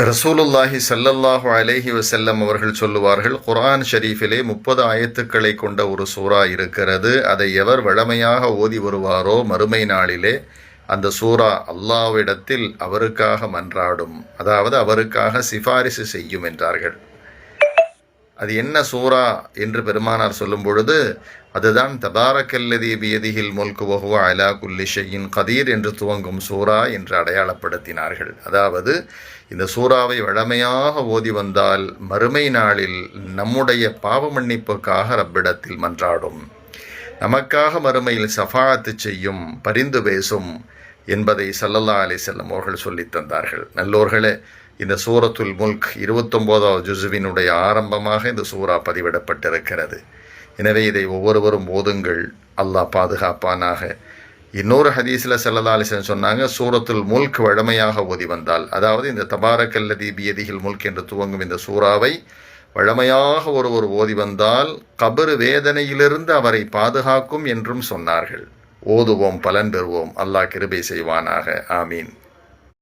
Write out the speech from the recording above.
ரசூலுல்லாஹி ஸல்லல்லாஹு அலைஹி வஸல்லம் அவர்கள் சொல்லுவார்கள், குர்ஆன் ஷரீஃபிலே 30 ஆயத்துக்களை கொண்ட ஒரு சூரா இருக்கிறது. அதை எவர் வழமையாக ஓதி வருவாரோ மறுமை நாளிலே அந்த சூரா அல்லாஹ்விடத்தில் அவருக்காக மன்றாடும், அதாவது அவருக்காக சிபாரிசு செய்யும் என்றார்கள். அது என்ன சூரா என்று பெருமானார் சொல்லும் பொழுது, அதுதான் தபாரக்கல்லதி பியதிஹில் முல்கு வஹுவ அலா குல்லி ஷைஇன் கதீர் என்று துவங்கும் சூரா என்று அடையாளப்படுத்தினார்கள். அதாவது இந்த சூறாவை வழமையாக ஓதி வந்தால் மறுமை நாளில் நம்முடைய பாவ மன்னிப்புக்காக ரப்பிடத்தில் மன்றாடும், நமக்காக மறுமையில் ஷஃபாஅத்து செய்யும், பரிந்து பேசும் என்பதை ஸல்லல்லாஹு அலைஹி வஸல்லம் அவர்கள் சொல்லித் தந்தார்கள். நல்லோர்களே, இந்த சூரத்துல் முல்க் 29வது ஜுஸுவினுடைய ஆரம்பமாக இந்த சூரா பதிவிடப்பட்டிருக்கிறது. எனவே இதை ஒவ்வொருவரும் ஓதுங்கள், அல்லாஹ் பாதுகாப்பானாக. இன்னொரு ஹதீஸில் ஸல்லல்லாஹு அலைஹி வஸல்லம் சொன்னாங்க, சூரத்துல் முல்க் வழமையாக ஓதி வந்தால், அதாவது இந்த தபாரக்கல்லதி பியதிஹில் முல்க் என்று துவங்கும் இந்த சூறாவை வழமையாக ஒருவர் ஓதி வந்தால் கபர் வேதனையிலிருந்து அவரை பாதுகாக்கும் என்றும் சொன்னார்கள். ஓதுவோம், பலன் பெறுவோம். அல்லாஹ் கிருபை செய்வானாக. ஆமீன்.